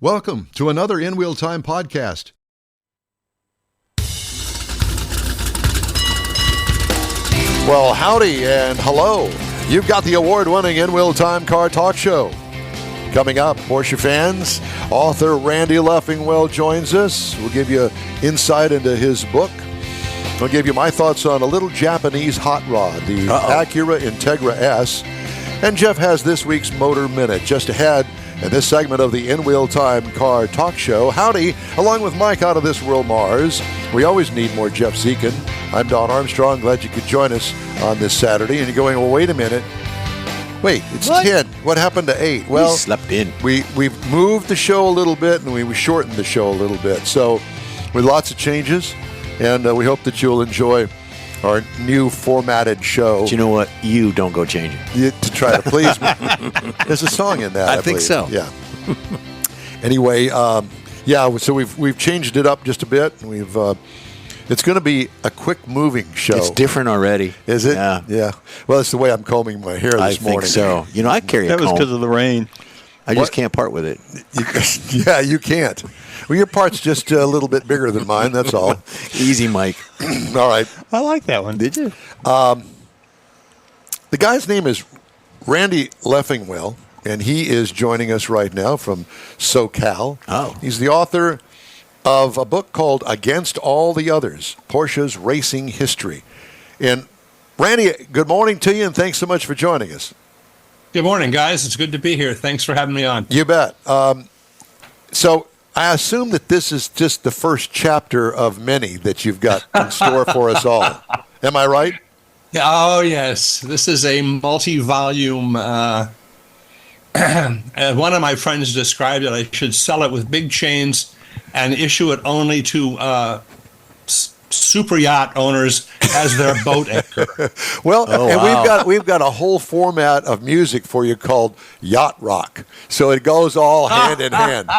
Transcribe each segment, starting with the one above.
Welcome to another In Wheel Time podcast. Well, howdy and hello. You've got the award-winning In Wheel Time Car Talk Show. Coming up, Porsche fans, author Randy Leffingwell joins us. We'll give you insight into his book. I'll give you my thoughts on a little Japanese hot rod, the Acura Integra S. And Jeff has this week's Motor Minute just ahead in this segment of the In Wheel Time Car Talk Show. Howdy, along with Mike out of this world Mars. We always need more Jeff Zekin. I'm Don Armstrong. Glad you could join us on this Saturday. And you're going, well, wait a minute. Wait, it's 10. What happened to 8? Well, we slept in. We've moved the show a little bit, and we shortened the show a little bit. So with lots of changes, and we hope that you'll enjoy our new formatted show. But you know what? You don't go changing. To try to please me. There's a song in that, I think believe. so. Yeah. Anyway, so we've changed it up just a bit. We've it's going to be a quick moving show. It's different already. Is it? Yeah. Well, it's the way I'm combing my hair this morning. I think so. You know, I carry a comb. That was because of the rain. I just can't part with it. Yeah, you can't. Well, your part's just a little bit bigger than mine, that's all. Easy, Mike. All right. I like that one. Did you? The guy's name is Randy Leffingwell, and he is joining us right now from SoCal. Oh. He's the author of a book called Against All the Others, Porsche's Racing History. And Randy, good morning to you, and thanks so much for joining us. Good morning, guys. It's good to be here. Thanks for having me on. You bet. So I assume that this is just the first chapter of many that you've got in store for us all. Am I right? Oh, yes. This is a multi-volume. One of my friends described it. I should sell it with big chains and issue it only to super yacht owners as their boat anchor. Well, we've got a whole format of music for you called yacht rock. So it goes all hand in hand.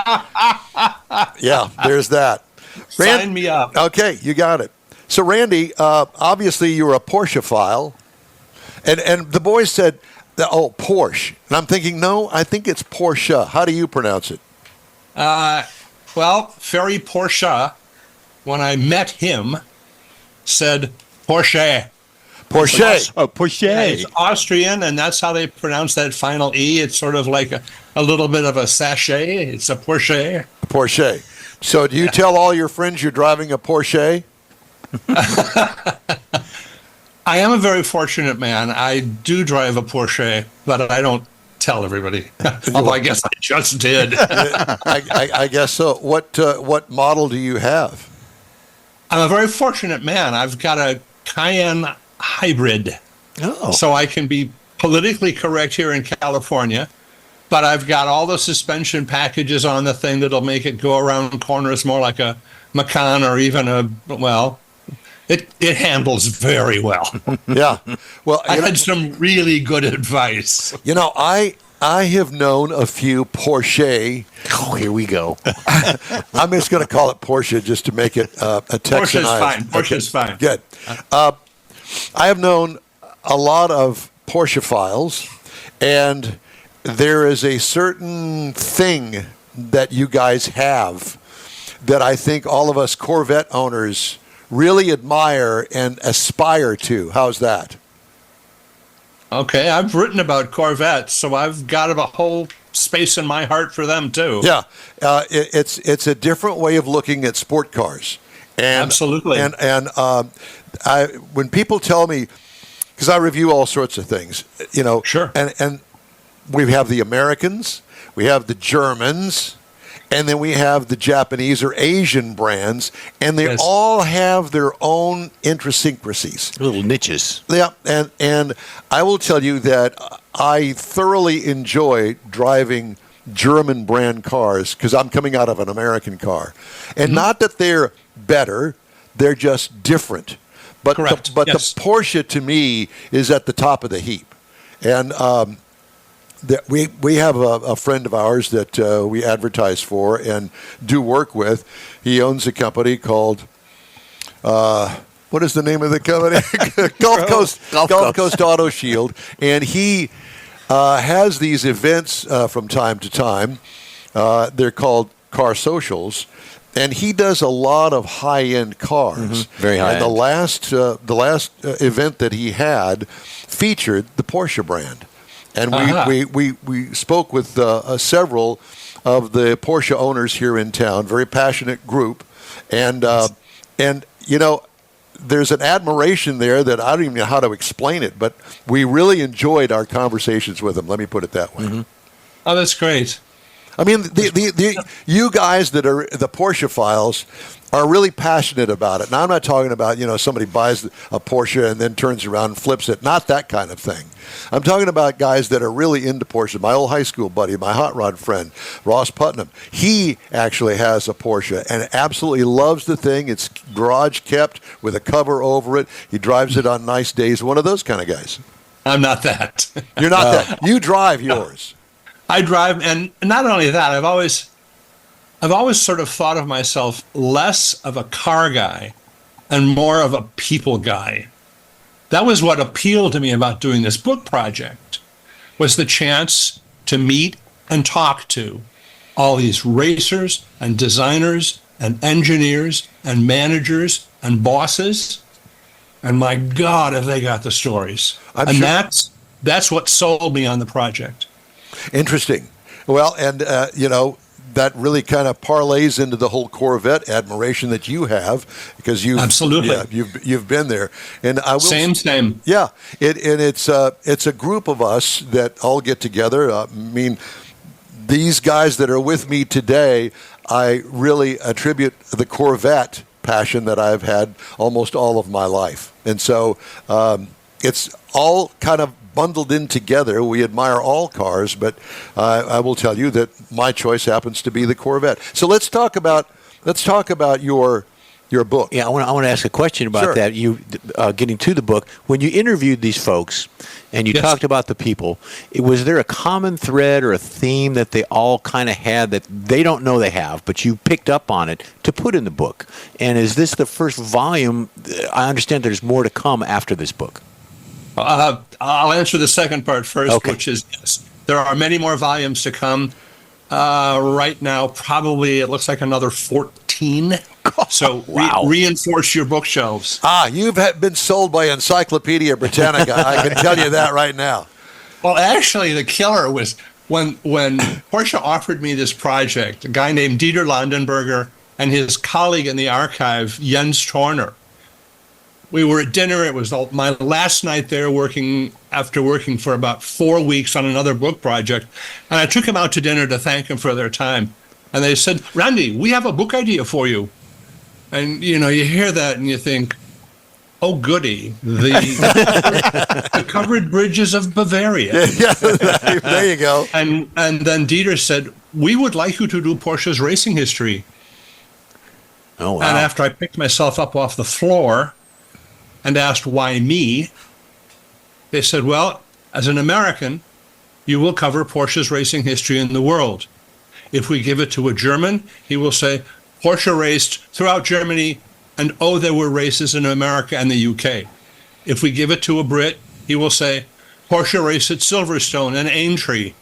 Yeah, there's that. Sign me up. Okay, you got it. So Randy, obviously you're a Porsche file, and the boys said, "Oh, Porsche," and I'm thinking, no, I think it's Porsche. How do you pronounce it? Well, Ferry Porsche, when I met him, said Porsche. Porsche. Oh, Porsche. Yeah, it's Austrian, and that's how they pronounce that final E. It's sort of like a little bit of a sachet. It's a Porsche. Porsche. So do you tell all your friends you're driving a Porsche? I am a very fortunate man. I do drive a Porsche, but I don't tell everybody. Although I guess I just did. I guess so. What model do you have? I'm a very fortunate man. I've got a Cayenne hybrid. Oh. So I can be politically correct here in California, but I've got all the suspension packages on the thing that'll make it go around corners more like a Macan or even it handles very well. Yeah. Well, I had some really good advice. You know, I have known a few Porsche. Oh, here we go. I'm just going to call it Porsche just to make it a Texanized. Porsche's fine. Porsche's fine. Good. I have known a lot of Porsche files, and there is a certain thing that you guys have that I think all of us Corvette owners really admire and aspire to. How's that? Okay, I've written about Corvettes, so I've got a whole space in my heart for them too. Yeah, it's a different way of looking at sport cars. And, absolutely. And when people tell me, because I review all sorts of things, you know, sure. And we have the Americans, we have the Germans, and then we have the Japanese or Asian brands, and they all have their own idiosyncrasies. Little niches. Yeah, and I will tell you that I thoroughly enjoy driving German brand cars because I'm coming out of an American car. And not that they're better, they're just different. But correct. The Porsche, to me, is at the top of the heap. And we have a friend of ours that we advertise for and do work with. He owns a company called, what is the name of the company? Gulf Coast Auto Shield. And he has these events from time to time They're called car socials. And he does a lot of high-end cars. Very high-end. And the last event that he had featured the Porsche brand. And we spoke with several of the Porsche owners here in town, very passionate group. And you know, there's an admiration there that I don't even know how to explain it, but we really enjoyed our conversations with them. Let me put it that way. Oh, that's great. I mean, you guys that are the Porsche files are really passionate about it. Now, I'm not talking about, you know, somebody buys a Porsche and then turns around and flips it. Not that kind of thing. I'm talking about guys that are really into Porsche. My old high school buddy, my hot rod friend, Ross Putnam, he actually has a Porsche and absolutely loves the thing. It's garage kept with a cover over it. He drives it on nice days. One of those kind of guys. I'm not that. You're not that. You drive yours. I drive, and not only that, I've always sort of thought of myself less of a car guy and more of a people guy. That was what appealed to me about doing this book project, was the chance to meet and talk to all these racers and designers and engineers and managers and bosses. And my God, have they got the stories. That's what sold me on the project. Interesting. Well, and, you know, that really kind of parlays into the whole Corvette admiration that you have, because you've been there. And I will same. Yeah, it's a group of us that all get together. I mean, these guys that are with me today, I really attribute the Corvette passion that I've had almost all of my life, and so it's all kind of bundled in together. We admire all cars, but I will tell you that my choice happens to be the Corvette. So let's talk about your book. Yeah, I want to ask a question about that. You getting to the book, when you interviewed these folks and you talked about the people, was there a common thread or a theme that they all kind of had that they don't know they have, but you picked up on it to put in the book? And is this the first volume? I understand there's more to come after this book. I'll answer the second part first, which is yes. There are many more volumes to come. Right now, probably it looks like another 14. So reinforce your bookshelves. You've been sold by Encyclopedia Britannica. I can tell you that right now. Well, actually, the killer was when Porsche offered me this project, a guy named Dieter Landenberger and his colleague in the archive, Jens Torner. We were at dinner. It was my last night there after working for about 4 weeks on another book project. And I took him out to dinner to thank him for their time. And they said, "Randy, we have a book idea for you." And, you know, you hear that and you think, oh, goody, the covered bridges of Bavaria. Yeah, there you go. And then Dieter said, "We would like you to do Porsche's racing history." Oh, wow. And after I picked myself up off the floor and asked why me, they said, "Well, as an American, you will cover Porsche's racing history in the world. If we give it to a German, he will say, Porsche raced throughout Germany, and there were races in America and the UK. If we give it to a Brit, he will say, Porsche raced at Silverstone and Aintree.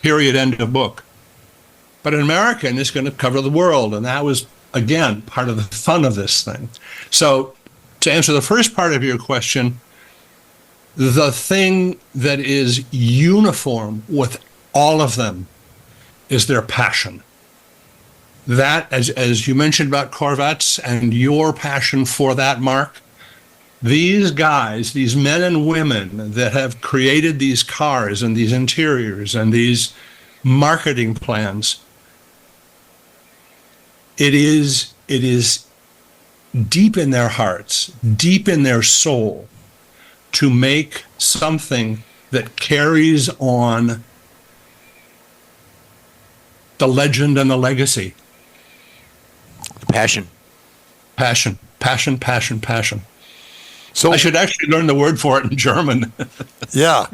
Period, end of book." But an American is going to cover the world, and that was, again, part of the fun of this thing. So to answer the first part of your question, the thing that is uniform with all of them is their passion. That, as you mentioned about Corvettes and your passion for that mark, these guys, these men and women that have created these cars and these interiors and these marketing plans, it is deep in their hearts, deep in their soul, to make something that carries on the legend and the legacy. Passion. So I should actually learn the word for it in German. Yeah.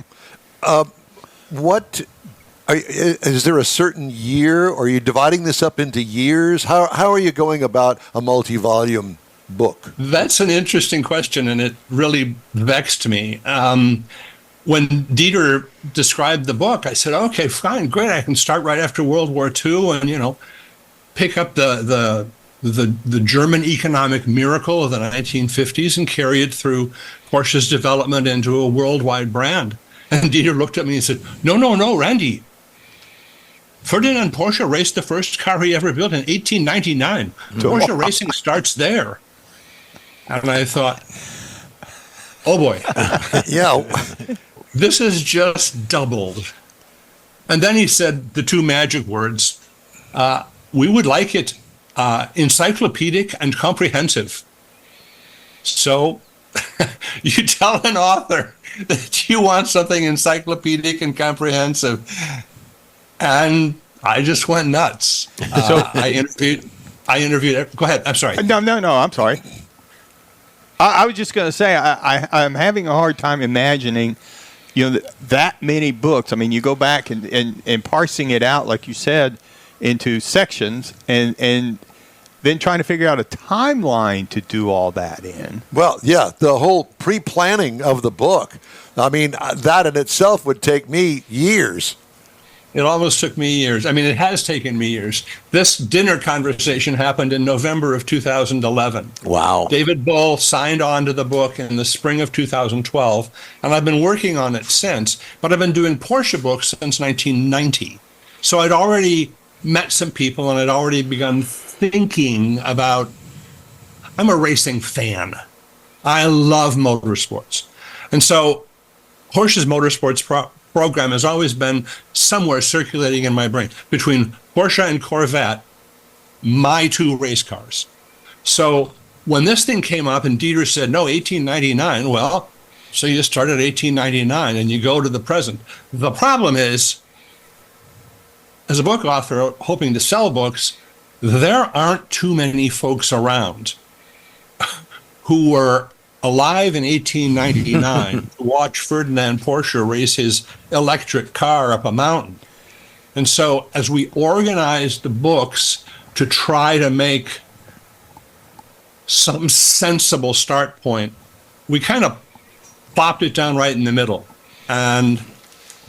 Is there a certain year, or are you dividing this up into years? How are you going about a multi-volume book? That's an interesting question, and it really vexed me. when Dieter described the book, I said, okay, fine, great. I can start right after World War II and, pick up the German economic miracle of the 1950s and carry it through Porsche's development into a worldwide brand. And Dieter looked at me and said, no, Randy. Ferdinand Porsche raced the first car he ever built in 1899. Porsche racing starts there. And I thought, oh boy. Yeah. This has just doubled. And then he said the two magic words, we would like it encyclopedic and comprehensive. So you tell an author that you want something encyclopedic and comprehensive. And I just went nuts. So I interviewed. Go ahead. I'm sorry. No. I'm sorry. I was just going to say I'm having a hard time imagining, that many books. I mean, you go back and parsing it out, like you said, into sections, and then trying to figure out a timeline to do all that in. Well, yeah, the whole pre-planning of the book. I mean, that in itself would take me years. It almost took me years. I mean, it has taken me years. This dinner conversation happened in November of 2011. Wow. David Bull signed on to the book in the spring of 2012, and I've been working on it since, but I've been doing Porsche books since 1990. So I'd already met some people, and I'd already begun thinking about, I'm a racing fan. I love motorsports. And so Porsche's motorsports program has always been somewhere circulating in my brain between Porsche and Corvette, my two race cars. So when this thing came up and Dieter said, no, 1899, well, so you start at 1899 and you go to the present. The problem is, as a book author hoping to sell books, there aren't too many folks around who were alive in 1899 to watch Ferdinand Porsche race his electric car up a mountain. And so as we organized the books to try to make some sensible start point, we kind of plopped it down right in the middle. And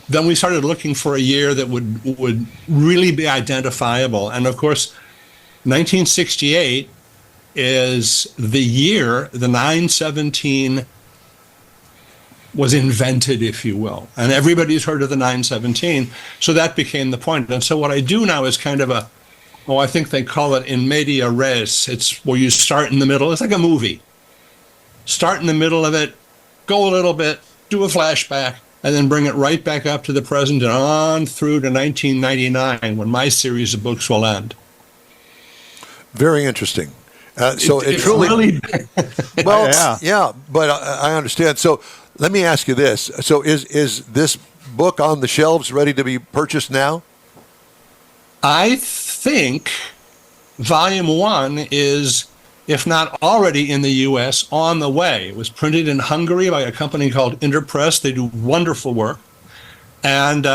then we started looking for a year that would really be identifiable. And of course, 1968 is the year the 917 was invented, if you will. And everybody's heard of the 917. So that became the point. And so what I do now is kind of I think they call it in media res. It's where you start in the middle. It's like a movie. Start in the middle of it, go a little bit, do a flashback, and then bring it right back up to the present and on through to 1999 when my series of books will end. Very interesting. So it truly, really well, yeah, but I understand. So let me ask you this: so is this book on the shelves, ready to be purchased now? I think Volume 1 is, if not already in the U.S., on the way. It was printed in Hungary by a company called Interpress. They do wonderful work, and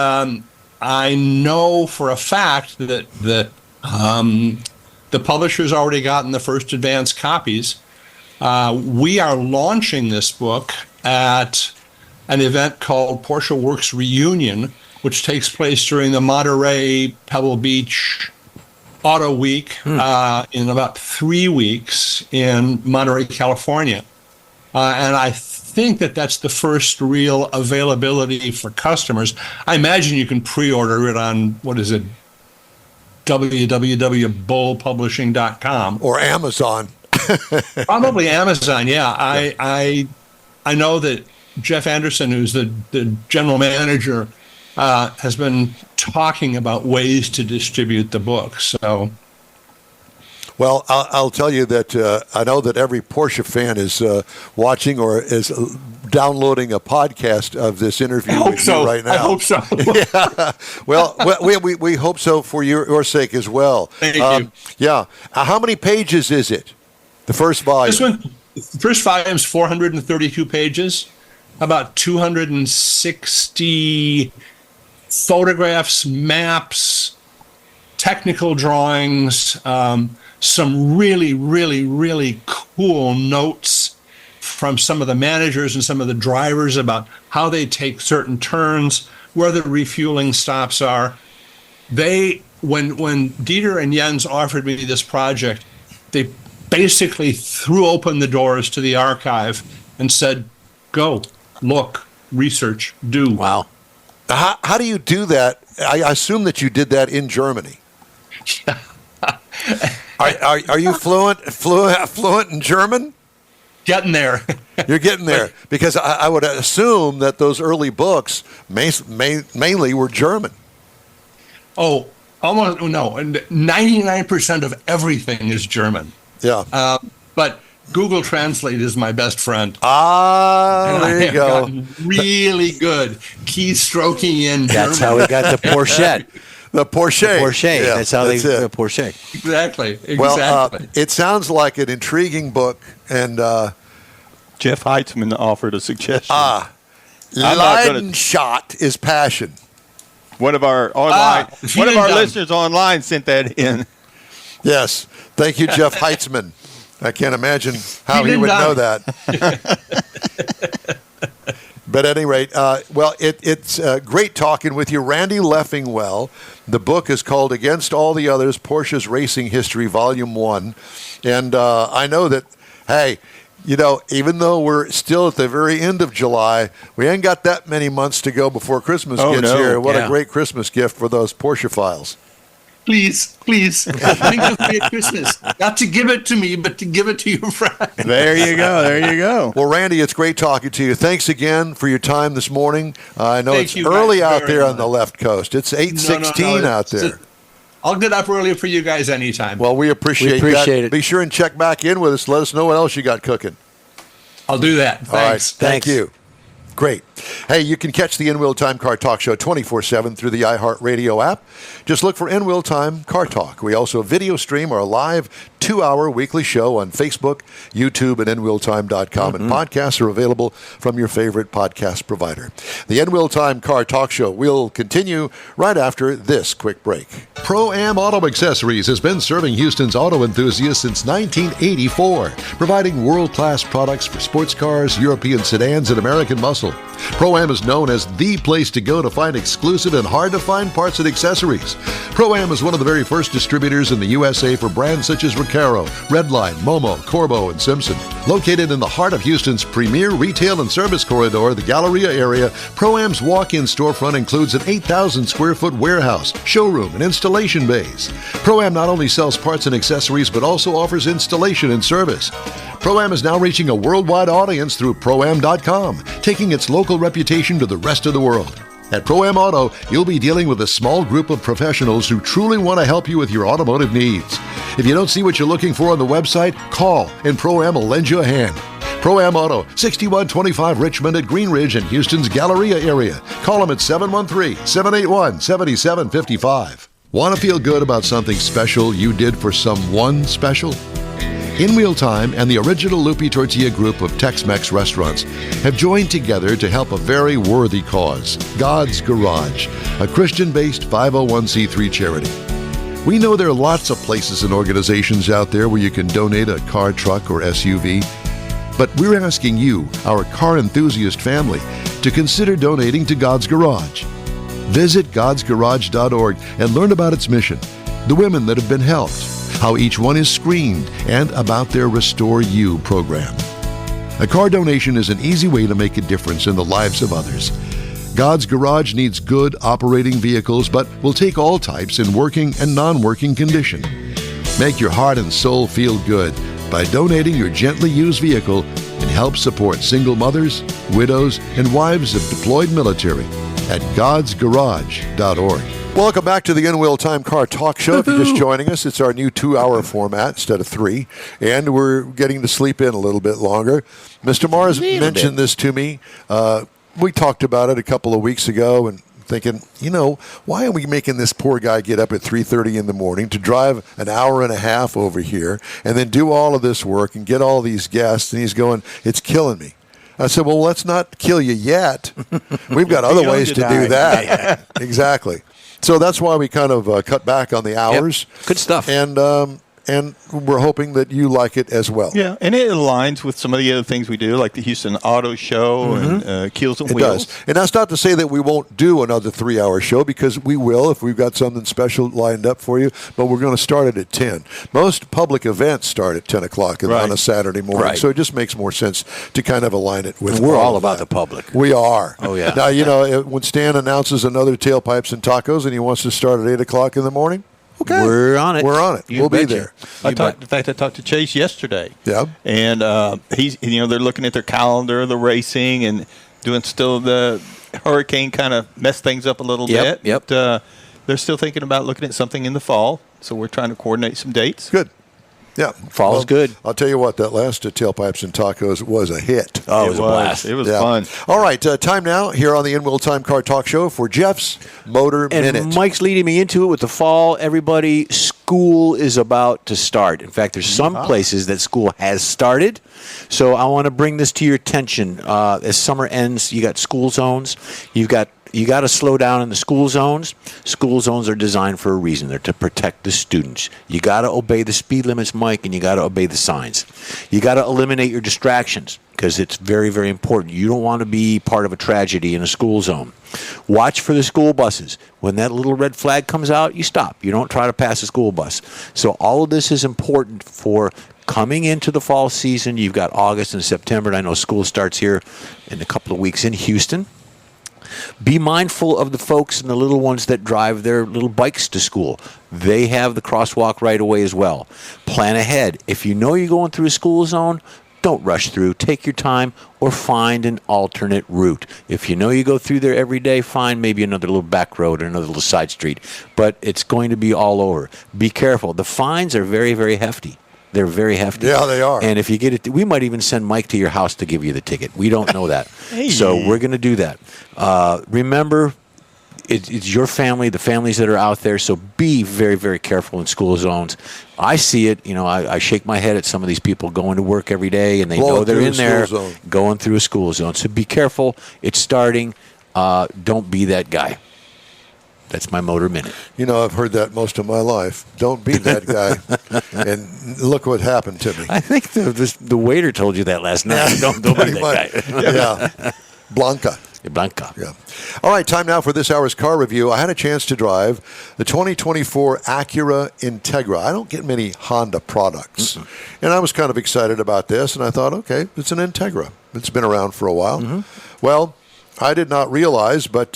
I know for a fact that the publisher's already gotten the first advance copies. We are launching this book at an event called Porsche Works Reunion, which takes place during the Monterey Pebble Beach Auto Week in about 3 weeks in Monterey, California. And I think that's the first real availability for customers. I imagine you can pre-order it on, what is it, www.bullpublishing.com or Amazon. Probably Amazon. Yeah, I know that Jeff Anderson, who's the general manager, has been talking about ways to distribute the book. So, well, I'll tell you that I know that every Porsche fan is watching or is downloading a podcast of this interview with you right now. I hope so. Yeah. Well, we hope so for your sake as well. Thank you. Yeah. How many pages is it? The first volume? The first volume is 432 pages, about 260 photographs, maps, technical drawings, some really, really, really cool notes from some of the managers and some of the drivers about how they take certain turns, where the refueling stops are. When Dieter and Jens offered me this project, they basically threw open the doors to the archive and said, go, look, research, do. Wow. How do you do that? I assume that you did that in Germany. Are you fluent in German? Getting there. You're getting there. Because I would assume that those early books mainly were German. Oh, almost, no. 99% of everything is German. Yeah. But Google Translate is my best friend. There you go. Gotten really good keystroking in That's German. how we got the Porsche. The Porsche. Yeah, that's how the Porsche. Exactly. Well, it sounds like an intriguing book, and Jeff Heitzman offered a suggestion. Leidenschaft is passion. One of our listeners online sent that in. Yes. Thank you, Jeff Heitzman. I can't imagine how he would know that. But at any rate, it's great talking with you. Randy Leffingwell. The book is called Against All the Others, Porsche's Racing History, Volume 1. And I know that, hey, even though we're still at the very end of July, we ain't got that many months to go before Christmas gets here. What a great Christmas gift for those Porsche files. Please, think of me at Christmas. Not to give it to me, but to give it to your friend. There you go. Well, Randy, it's great talking to you. Thanks again for your time this morning. I know it's early out there on the left coast. It's 8:16 out there. I'll get up early for you guys anytime. Well, we appreciate that. It. Be sure and check back in with us. Let us know what else you got cooking. I'll do that. Thanks. All right. Thank you. Great. Hey, you can catch the In-Wheel Time Car Talk Show 24/7 through the iHeartRadio app. Just look for In-Wheel Time Car Talk. We also video stream our live 2-hour weekly show on Facebook, YouTube, and InWheelTime.com. And podcasts are available from your favorite podcast provider. The In-Wheel Time Car Talk Show will continue right after this quick break. Pro-Am Auto Accessories has been serving Houston's auto enthusiasts since 1984, providing world-class products for sports cars, European sedans, and American muscle. Pro-Am is known as the place to go to find exclusive and hard-to-find parts and accessories. Pro-Am is one of the very first distributors in the USA for brands such as Recaro, Redline, Momo, Corbo, and Simpson. Located in the heart of Houston's premier retail and service corridor, the Galleria area, Pro-Am's walk-in storefront includes an 8,000-square-foot warehouse, showroom, and installation bays. Pro-Am not only sells parts and accessories, but also offers installation and service. Pro-Am is now reaching a worldwide audience through Pro-Am.com, taking its local reputation to the rest of the world. At Pro-Am Auto, you'll be dealing with a small group of professionals who truly want to help you with your automotive needs. If you don't see what you're looking for on the website, call and Pro-Am will lend you a hand. Pro-Am Auto, 6125 Richmond at Green Ridge in Houston's Galleria area. Call them at 713-781-7755. Want to feel good about something special you did for someone special? In-Wheel Time and the original Lupi Tortilla group of Tex-Mex restaurants have joined together to help a very worthy cause, God's Garage, a Christian-based 501c3 charity. We know there are lots of places and organizations out there where you can donate a car, truck, or SUV, but we're asking you, our car enthusiast family, to consider donating to God's Garage. Visit godsgarage.org and learn about its mission, the women that have been helped, how each one is screened, and about their Restore You program. A car donation is an easy way to make a difference in the lives of others. God's Garage needs good operating vehicles, but will take all types in working and non-working condition. Make your heart and soul feel good by donating your gently used vehicle and help support single mothers, widows, and wives of deployed military at godsgarage.org. Welcome back to the In-Wheel Time Car Talk Show. If you're just joining us, it's our new 2-hour format instead of 3, and we're getting to sleep in a little bit longer. Mr. Mars mentioned this to me. We talked about it a couple of weeks ago and thinking, why are we making this poor guy get up at 3:30 in the morning to drive an hour and a half over here and then do all of this work and get all these guests? And he's going, it's killing me. I said, well, let's not kill you yet. We've got other ways to do that. Exactly. So that's why we kind of cut back on the hours. Yep. Good stuff. And and we're hoping that you like it as well. Yeah, and it aligns with some of the other things we do, like the Houston Auto Show and Keels and It Wheels. does. And that's not to say that we won't do another 3-hour show, because we will if we've got something special lined up for you, but we're going to start it at 10. Most public events start at 10 o'clock on a Saturday morning, Right. so it just makes more sense to kind of align it with We're all of about that. the public. We are. Oh, yeah. Now, when Stan announces another Tailpipes and Tacos and he wants to start at 8 o'clock in the morning, okay. We're on it. We're on it. You We'll be betcha. there. In fact, I talked to Chase yesterday. Yeah. And they're looking at their calendar of the racing and doing still the hurricane kind of messed things up a little bit. Yep. But, they're still thinking about looking at something in the fall, so we're trying to coordinate some dates. Good. Yeah. Fall's good. I'll tell you what, that last Tailpipes and Tacos was a hit. Oh, it was a blast. It was Yeah. fun. All right, time now here on the In-Wheel Time Car Talk Show for Jeff's Motor And Minute. Mike's leading me into it with the fall. Everybody, school is about to start. In fact, there's some places that school has started. So I want to bring this to your attention. As summer ends, you got school zones. You got to slow down in the school zones. School zones are designed for a reason. They're to protect the students. You got to obey the speed limits, Mike, and you got to obey the signs. You got to eliminate your distractions, because it's very, very important. You don't want to be part of a tragedy in a school zone. Watch for the school buses. When that little red flag comes out, you stop. You don't try to pass a school bus. So all of this is important for coming into the fall season. You've got August and September, and I know school starts here in a couple of weeks in Houston. Be mindful of the folks and the little ones that drive their little bikes to school. They have the crosswalk right away as well. Plan ahead. If you know you're going through a school zone, don't rush through. Take your time or find an alternate route. If you know you go through there every day, find maybe another little back road or another little side street. But it's going to be all over. Be careful. The fines are very, very hefty. They're very hefty. Yeah, they are. And if you get it, we might even send Mike to your house to give you the ticket. We don't know that. Hey. So we're going to do that. Remember, it's your family, the families that are out there, so be very, very careful in school zones. I see it. I shake my head at some of these people going to work every day, and they know they're in there going through a school zone. So be careful. It's starting. Don't be that guy. That's my Motor Minute. I've heard that most of my life. Don't be that guy. And look what happened to me. I think the waiter told you that last night. Don't be that guy. Yeah. Blanca. Yeah. All right, time now for this hour's car review. I had a chance to drive the 2024 Acura Integra. I don't get many Honda products. And I was kind of excited about this, and I thought, okay, it's an Integra. It's been around for a while. Well, I did not realize, but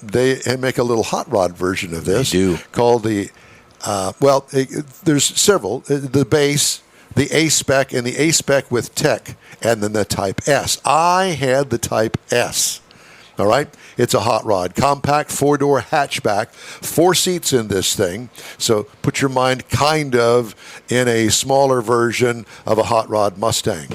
they make a little hot rod version of this. They do. Called the, there's several. The base, the A-Spec, and the A-Spec with Tech, and then the Type S. I had the Type S. All right? It's a hot rod. Compact, 4-door hatchback. 4 seats in this thing. So put your mind kind of in a smaller version of a hot rod Mustang.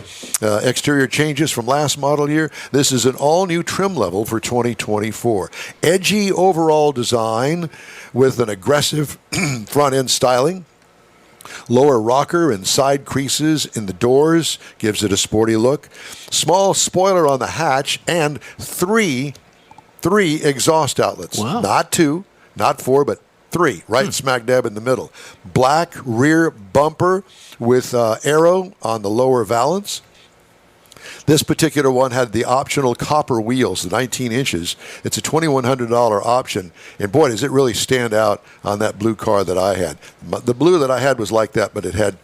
Exterior changes from last model year. This is an all-new trim level for 2024. Edgy overall design with an aggressive front-end styling. Lower rocker and side creases in the doors gives it a sporty look. Small spoiler on the hatch and three exhaust outlets. Wow. Not 2, not 4, but 3, right smack dab in the middle. Black rear bumper with arrow on the lower valance. This particular one had the optional copper wheels, the 19 inches. It's a $2,100 option. And boy, does it really stand out on that blue car that I had. The blue that I had was like that, but it had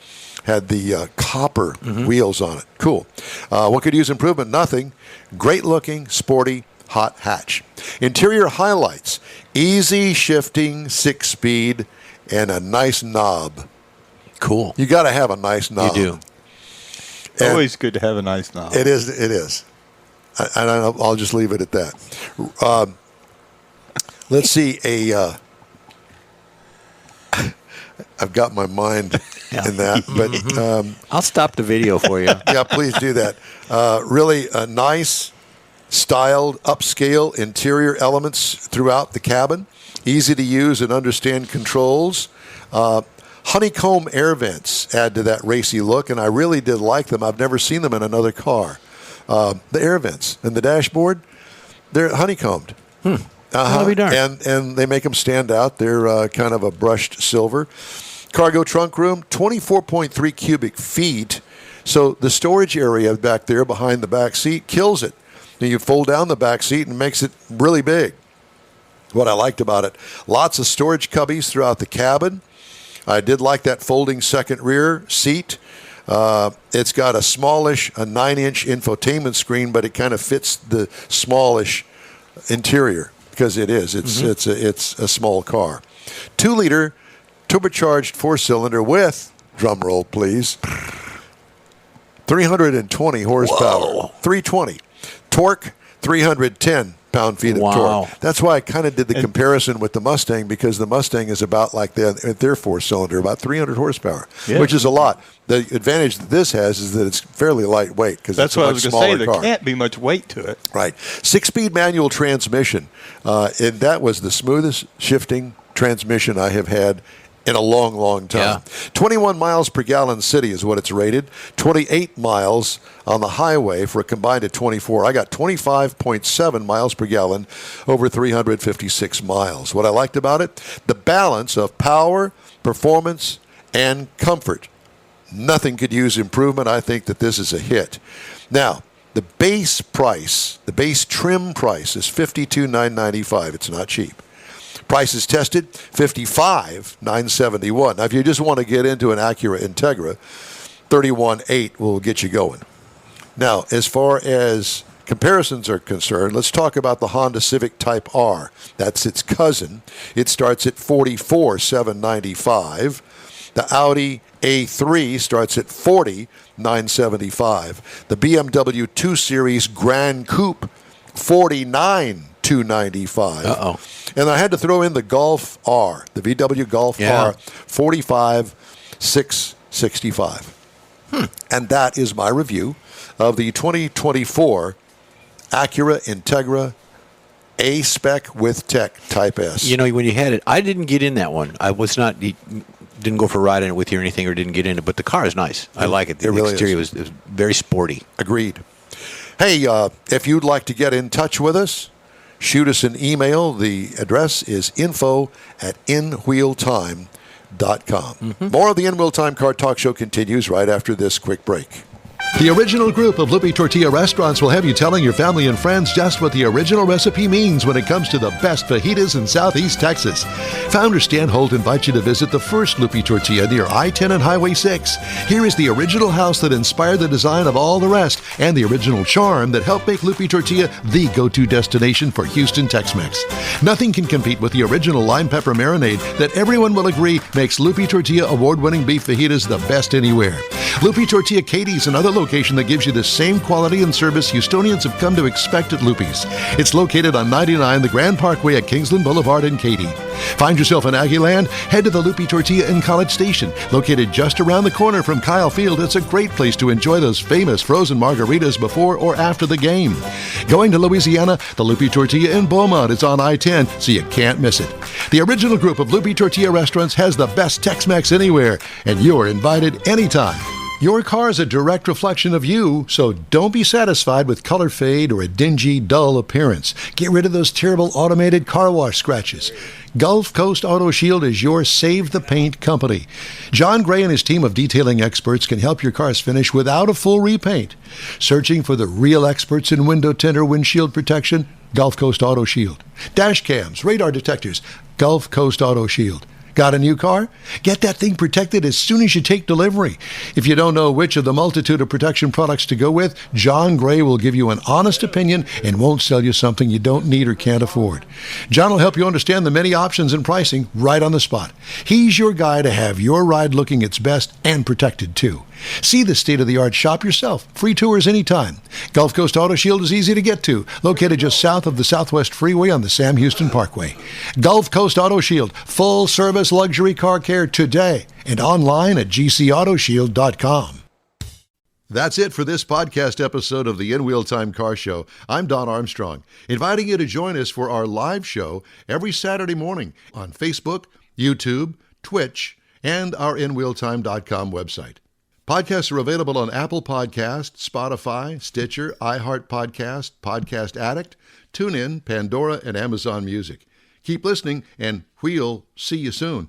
the copper wheels on it. Cool. What could use improvement? Nothing. Great looking, sporty, hot hatch. Interior highlights. Easy shifting 6-speed and a nice knob. Cool. You got to have a nice knob. You do. And Always good to have a nice knob. It is. And I'll just leave it at that. Let's see. I've got my mind in that, but I'll stop the video for you. yeah, please do that. Really nice, styled, upscale interior elements throughout the cabin. Easy to use and understand controls. Honeycomb air vents add to that racy look, and I really did like them. I've never seen them in another car. The air vents and the dashboard, they're honeycombed. I'll be darned. And they make them stand out. They're kind of a brushed silver. Cargo trunk room, 24.3 cubic feet. So the storage area back there behind the back seat kills it. And you fold down the back seat and makes it really big. What I liked about it, lots of storage cubbies throughout the cabin. I did like that folding second rear seat. It's got a 9-inch infotainment screen, but it kind of fits the smallish interior because it is. It's a small car. 2-liter turbocharged 4-cylinder with, drum roll please, 320 horsepower. Whoa. 320. Torque, 310 pound-feet of torque. That's why I kind of did the comparison with the Mustang, because the Mustang is about like their 4-cylinder, about 300 horsepower, which is a lot. The advantage that this has is that it's fairly lightweight because it's a much smaller car. There can't be much weight to it. Right. 6-speed manual transmission, and that was the smoothest shifting transmission I have had in a long, long time. 21 miles per gallon city is what it's rated. 28 miles on the highway for a combined of 24. I got 25.7 miles per gallon over 356 miles. What I liked about it, the balance of power, performance, and comfort. Nothing could use improvement. I think that this is a hit. Now, the base price, the base trim price is $52,995. It's not cheap. Prices tested, $55,971. Now, if you just want to get into an Acura Integra, $31,800 will get you going. Now, as far as comparisons are concerned, let's talk about the Honda Civic Type R. That's its cousin. It starts at $44,795. The Audi A3 starts at $40,975. The BMW 2 Series Grand Coupe, $49,295. Uh-oh. And I had to throw in the Golf R, the VW Golf R, $45,665. And that is my review of the 2024 Acura Integra A-Spec with Tech Type S. You know, when you had it, I didn't get in that one. I was not, didn't go for a ride in it with you or anything, or didn't get in it, but the car is nice. I like it. The exterior was very sporty. Agreed. Hey, if you'd like to get in touch with us, shoot us an email. The address is info@inwheeltime.com. More of the In Wheel Time Car Talk Show continues right after this quick break. The original group of Lupe Tortilla restaurants will have you telling your family and friends just what the original recipe means when it comes to the best fajitas in Southeast Texas. Founder Stan Holt invites you to visit the first Lupe Tortilla near I-10 and Highway 6. Here is the original house that inspired the design of all the rest and the original charm that helped make Lupe Tortilla the go-to destination for Houston Tex-Mex. Nothing can compete with the original lime pepper marinade that everyone will agree makes Lupe Tortilla award-winning beef fajitas the best anywhere. Lupe Tortilla Katie's another location that gives you the same quality and service Houstonians have come to expect at Lupe's. It's located on 99 the Grand Parkway at Kingsland Boulevard in Katy. Find yourself in Aggieland? Head to the Lupe Tortilla in College Station. Located just around the corner from Kyle Field, it's a great place to enjoy those famous frozen margaritas before or after the game. Going to Louisiana? The Lupe Tortilla in Beaumont is on I-10, so you can't miss it. The original group of Lupe Tortilla restaurants has the best Tex-Mex anywhere, and you're invited anytime. Your car is a direct reflection of you, so don't be satisfied with color fade or a dingy, dull appearance. Get rid of those terrible automated car wash scratches. Gulf Coast Auto Shield is your Save the Paint company. John Gray and his team of detailing experts can help your cars finish without a full repaint. Searching for the real experts in window tint or windshield protection? Gulf Coast Auto Shield. Dash cams, radar detectors? Gulf Coast Auto Shield. Got a new car? Get that thing protected as soon as you take delivery. If you don't know which of the multitude of protection products to go with, John Gray will give you an honest opinion and won't sell you something you don't need or can't afford. John will help you understand the many options and pricing right on the spot. He's your guy to have your ride looking its best and protected too. See the state-of-the-art shop yourself. Free tours anytime. Gulf Coast Auto Shield is easy to get to, located just south of the Southwest Freeway on the Sam Houston Parkway. Gulf Coast Auto Shield, full-service luxury car care today, and online at gcautoshield.com. That's it for this podcast episode of the In Wheel Time Car Show. I'm Don Armstrong, inviting you to join us for our live show every Saturday morning on Facebook, YouTube, Twitch, and our InWheelTime.com website. Podcasts are available on Apple Podcasts, Spotify, Stitcher, iHeart Podcast, Podcast Addict, TuneIn, Pandora, and Amazon Music. Keep listening, and we'll see you soon.